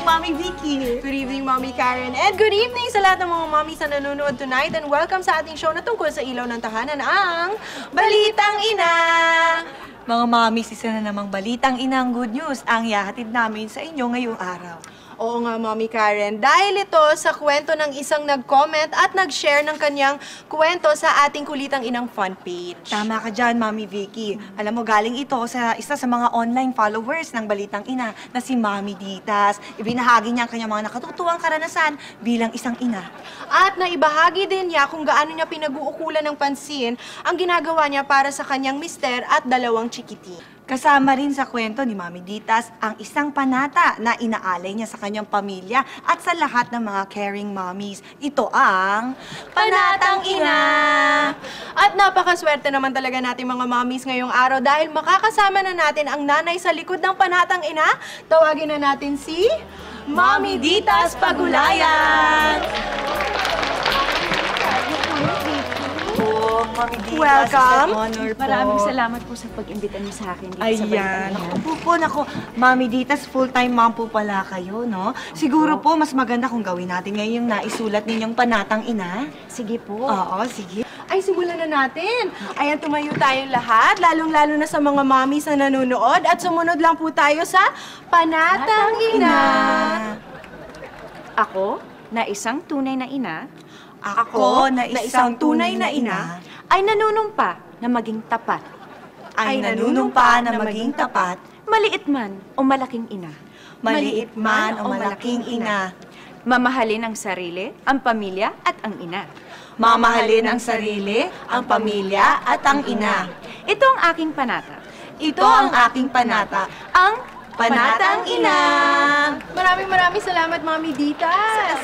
Mommy Vicky. Good evening, Mommy Karen. And good evening sa lahat ng mga mommies na nanonood tonight. And welcome sa ating show na tungkol sa ilaw ng tahanan, ang Balitang Ina! Mga mommies, isa na namang Balitang Ina ang good news ang ihahatid namin sa inyo ngayong araw. Oo nga, Mommy Karen. Dahil ito sa kwento ng isang nag-comment at nag-share ng kanyang kwento sa ating Kulitang Inang fan page. Tama ka dyan, Mommy Vicky. Alam mo, galing ito sa isa sa mga online followers ng Balitang Ina na si Mami Ditas. Ibinahagi niya ang kanyang mga nakatutuwang karanasan bilang isang ina. At naibahagi din niya kung gaano niya pinag-uukulan ng pansin ang ginagawa niya para sa kanyang mister at dalawang chikiti. Kasama rin sa kwento ni Mami Ditas ang isang panata na inaalay niya sa kanyang pamilya at sa lahat ng mga caring mommies. Ito ang Panatang Ina! At napakaswerte naman talaga natin mga mommies ngayong araw dahil makakasama na natin ang nanay sa likod ng Panatang Ina. Tawagin na natin si Mami Ditas Pagulayan! Mami Ditas, Welcome. it's an honor po. Maraming salamat po sa pag-imbita niyo sa akin dito sa Ayan. Balitang Ina. Naku, Mami Ditas, full-time mom po pala kayo, no? Siguro po, mas maganda kung gawin natin ngayon yung naisulat ninyong Panatang Ina. Sige po. Oo, sige. Ay, simulan na natin. Ayan, tumayo tayong lahat, lalong-lalo na sa mga mommies na nanonood. At sumunod lang po tayo sa Panatang Ina. Ako, na isang tunay na ina, Ako, na isang tunay na ina, ay nanunumpa na maging tapat. ay nanunumpa na maging tapat, Maliit man o malaking ina. maliit man o malaking ina. Mamahalin ang sarili, ang pamilya at ang ina. Mamahalin ang sarili, ang pamilya at ang ina. Ito ang aking panata. Ito ang aking panata, Ang Panatang Ina! Maraming salamat, Mami Ditas.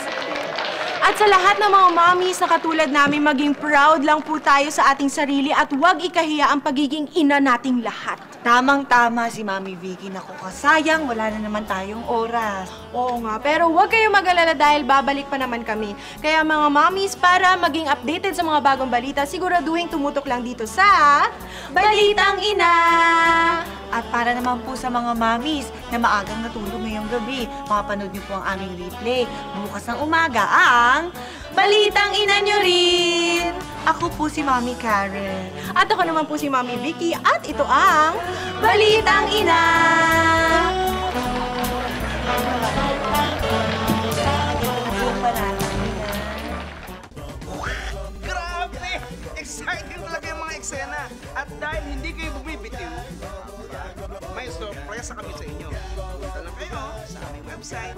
At sa lahat ng mga mommies na katulad namin, maging proud lang po tayo sa ating sarili at huwag ikahiya ang pagiging ina nating lahat. Tamang-tama si Mami Vicky. Naku, kasayang wala na naman tayong oras. Oo nga, pero huwag kayong mag-alala dahil babalik pa naman kami. Kaya mga mommies, para maging updated sa mga bagong balita, siguraduhin tumutok lang dito sa Balitang Ina! At para naman po sa mga mommies na maagang natulog ngayong gabi, makapanood niyo po ang aming replay. Bukas ng umaga ang Balitang Ina nyo rin! Ako po si Mami Karen. At ako naman po si Mami Vicky at ito ang Balitang Ina! Grabe! Exciting talaga yung mga eksena. At dahil hindi kayo bumibitiw, may surprise kami sa inyo. Punta lang kayo sa aming website